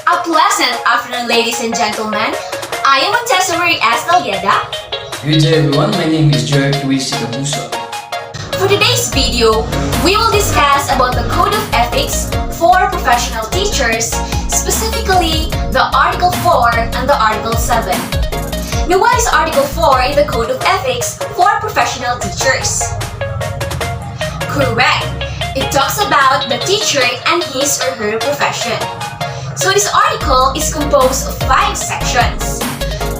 A pleasant afternoon, ladies and gentlemen. I am Montessa Marie Estalieda. Good day everyone, my name is Joy Luis Sitabuso. For today's video, we will discuss about the Code of Ethics for professional teachers, specifically the Article 4 and the Article 7. Now, what is Article 4 in the Code of Ethics for professional teachers? Correct! It talks about the teacher and his or her profession. So this article is composed of 5 sections.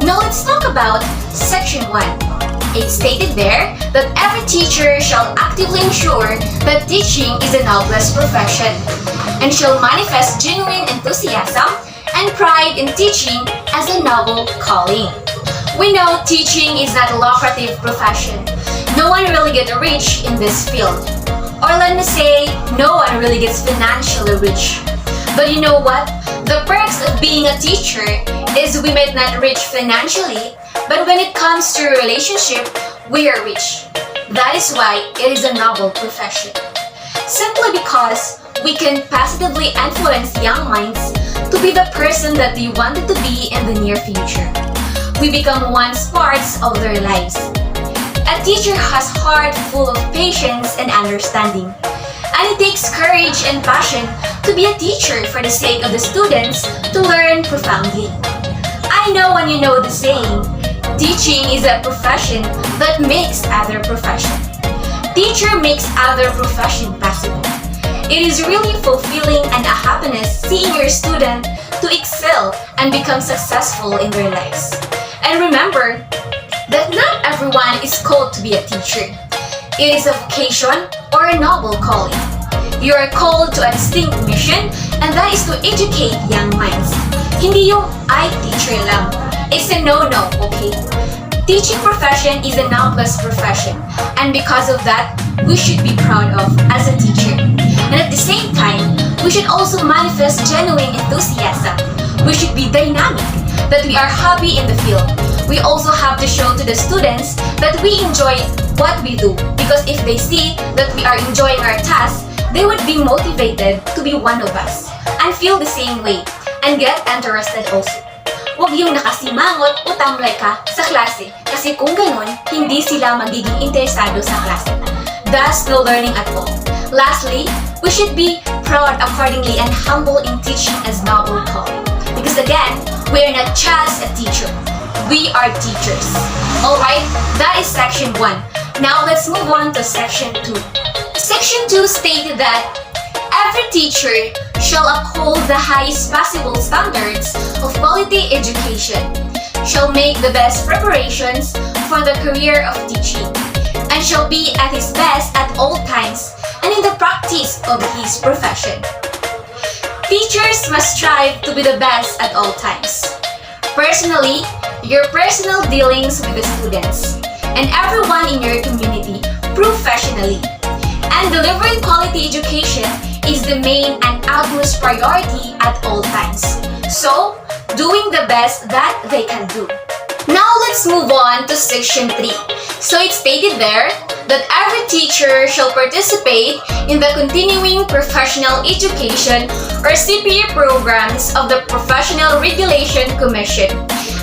Now let's talk about Section 1. It stated there that every teacher shall actively ensure that teaching is a noblest profession and shall manifest genuine enthusiasm and pride in teaching as a noble calling. We know teaching is not a lucrative profession. No one really gets rich in this field. Or let me say, no one really gets financially rich. But you know what? The perks of being a teacher is we might not rich financially, but when it comes to a relationship, we are rich. That is why it is a noble profession. Simply because we can positively influence young minds to be the person that they wanted to be in the near future. We become once parts of their lives. A teacher has heart full of patience and understanding. And it takes courage and passion to be a teacher for the sake of the students to learn profoundly. I know when you know the saying, teaching is a profession that makes other profession. Teacher makes other profession possible. It is really fulfilling and a happiness seeing your student to excel and become successful in their lives. And remember that not everyone is called to be a teacher. It is a vocation or a noble calling. You are called to a distinct mission, and that is to educate young minds. Hindi yung I teacher lang. It's a no-no, okay? Teaching profession is a noblest profession, and because of that, we should be proud of as a teacher. And at the same time, we should also manifest genuine enthusiasm. We should be dynamic, that we are happy in the field. We also have to show to the students that we enjoy what we do, because if they see that we are enjoying our task, they would be motivated to be one of us and feel the same way and get interested also. Huwag yung nakasimangot o tamlay ka sa klase, kasi kung ganun, hindi sila magiging interesado sa klase. Thus, no learning at all. Lastly, we should be proud accordingly and humble in teaching as noble calling. Because again, we are not just a teacher. We are teachers. Alright, that is Section 1. Now let's move on to Section 2. Section 2 stated that every teacher shall uphold the highest possible standards of quality education, shall make the best preparations for the career of teaching, and shall be at his best at all times and in the practice of his profession. Teachers must strive to be the best at all times. Personally, your personal dealings with the students, and everyone in your community professionally. And delivering quality education is the main and utmost priority at all times. So, doing the best that they can do. Now let's move on to Section 3. So it stated there that every teacher shall participate in the Continuing Professional Education or CPE programs of the Professional Regulation Commission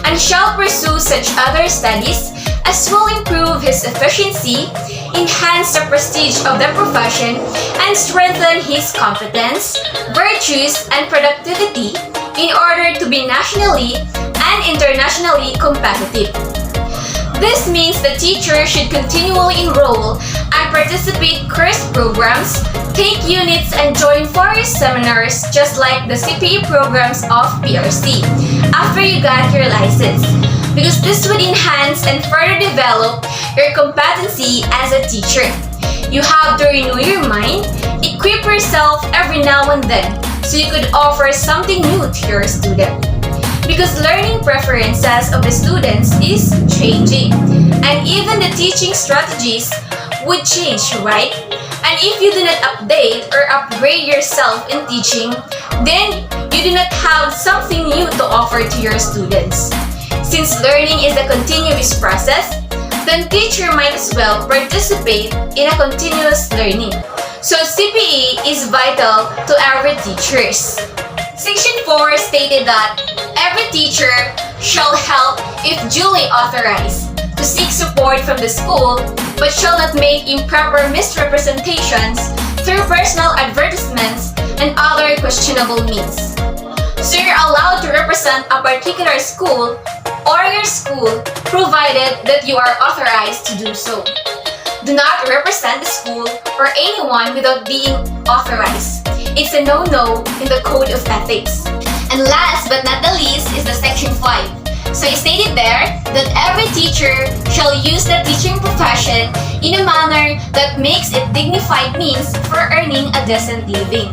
and shall pursue such other studies as will improve his efficiency, enhance the prestige of the profession, and strengthen his competence, virtues, and productivity in order to be nationally and internationally competitive. This means the teacher should continually enroll and participate course programs, take units, and join forest seminars just like the CPE programs of PRC after you got your license, because this would enhance and further develop your competency as a teacher. You have to renew your mind, equip yourself every now and then so you could offer something new to your student. Because learning preferences of the students is changing, and even the teaching strategies would change, right? And if you do not update or upgrade yourself in teaching, then you do not have something new to offer to your students. Since learning is a continuous process, then teacher might as well participate in a continuous learning. So CPE is vital to every teachers. Section 4 stated that every teacher shall help if duly authorized to seek support from the school, but shall not make improper misrepresentations through personal advertisements and other questionable means. So you're allowed to represent a particular school or your school provided that you are authorized to do so. Do not represent the school or anyone without being authorized. It's a no-no in the Code of Ethics. And last but not the least is the Section 5. So it stated there that every teacher shall use the teaching profession in a manner that makes it dignified means for earning a decent living.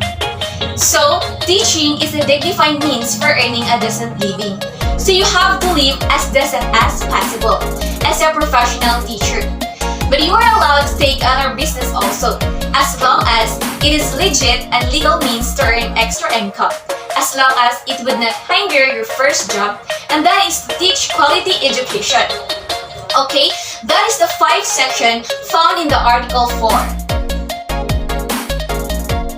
So, teaching is a dignified means for earning a decent living. So you have to live as decent as possible as a professional teacher. But you are allowed to take other business also, as long as it is legit and legal means to earn extra income, as long as it would not hinder your first job, and that is to teach quality education. Okay, that is the 5 section found in the Article 4.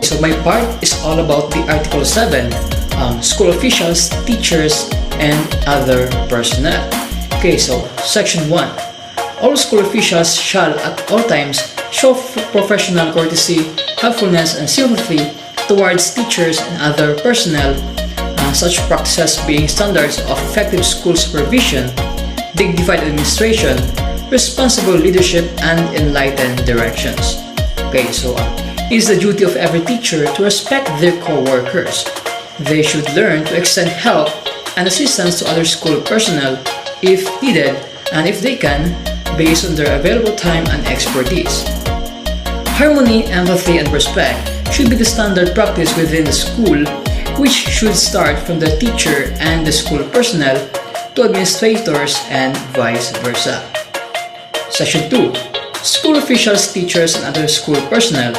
So my part is all about the Article 7, school officials, teachers, and other personnel. Okay, so Section 1. All school officials shall at all times show professional courtesy, helpfulness, and sympathy towards teachers and other personnel, such practices being standards of effective school supervision, dignified administration, responsible leadership, and enlightened directions. Okay, so it is the duty of every teacher to respect their co-workers. They should learn to extend help and assistance to other school personnel if needed and if they can, based on their available time and expertise. Harmony, empathy, and respect should be the standard practice within the school, which should start from the teacher and the school personnel to administrators and vice versa. Section 2. School officials, teachers, and other school personnel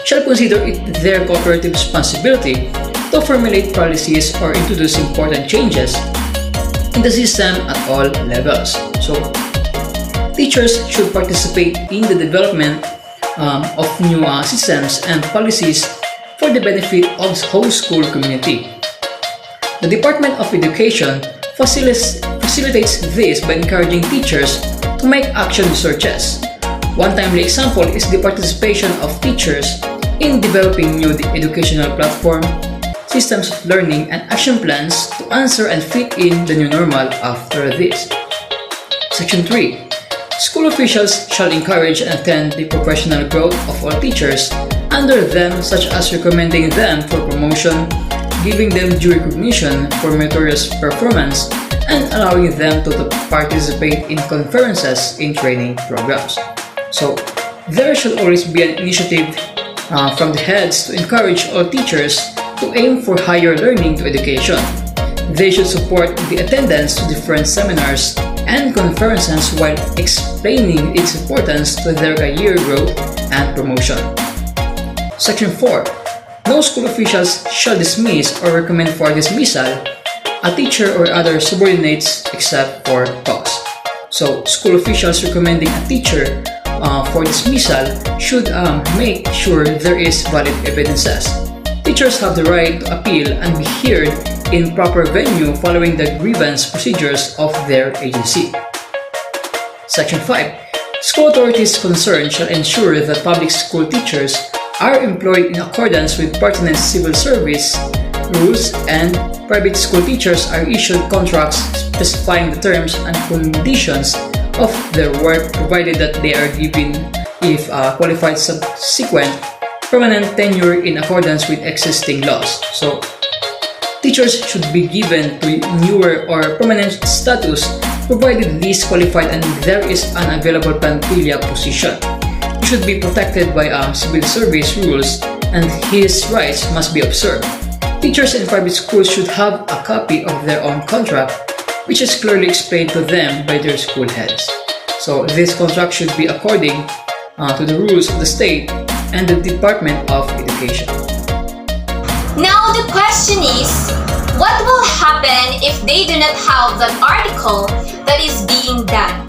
shall consider it their cooperative responsibility to formulate policies or introduce important changes in the system at all levels. So, teachers should participate in the development of new systems and policies for the benefit of the whole school community. The Department of Education facilitates this by encouraging teachers to make action researches. One timely example is the participation of teachers in developing new educational platform, systems of learning, and action plans to answer and fit in the new normal after this. Section 3. School officials shall encourage and attend the professional growth of all teachers under them, such as recommending them for promotion, giving them due recognition for meritorious performance, and allowing them to participate in conferences in training programs. So, there should always be an initiative from the heads to encourage all teachers to aim for higher learning to education. They should support the attendance to different seminars and conferences while explaining its importance to their career growth and promotion. Section 4. No school officials shall dismiss or recommend for dismissal a teacher or other subordinates except for cause. So, school officials recommending a teacher for dismissal should make sure there is valid evidences. Teachers have the right to appeal and be heard in proper venue following the grievance procedures of their agency. Section 5. School authorities concerned shall ensure that public school teachers are employed in accordance with pertinent civil service rules, and private school teachers are issued contracts specifying the terms and conditions of their work, provided that they are given, if qualified, subsequent permanent tenure in accordance with existing laws. So, teachers should be given to newer or permanent status provided least qualified and there is an available plantilla position. He should be protected by civil service rules and his rights must be observed. Teachers in private schools should have a copy of their own contract, which is clearly explained to them by their school heads. So this contract should be according to the rules of the state and the Department of Education. Now the question is, what will happen if they do not have that article that is being done?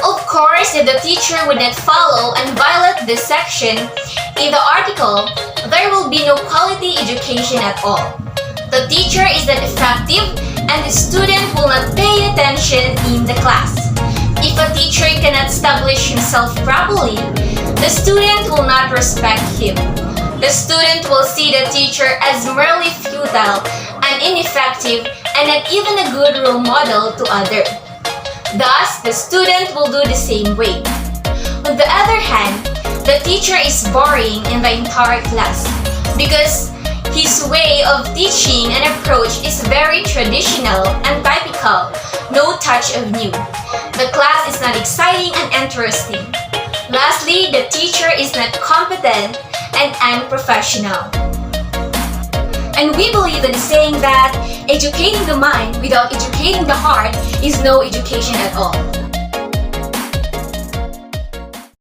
Of course, if the teacher would not follow and violate this section in the article, there will be no quality education at all. The teacher is not effective and the student will not pay attention in the class. If a teacher cannot establish himself properly, the student will not respect him. The student will see the teacher as merely futile and ineffective and not even a good role model to others. Thus, the student will do the same way. On the other hand, the teacher is boring in the entire class because his way of teaching and approach is very traditional and typical, no touch of new. The class is not exciting and interesting. Lastly, the teacher is not competent and unprofessional. And we believe in saying that educating the mind without educating the heart is no education at all.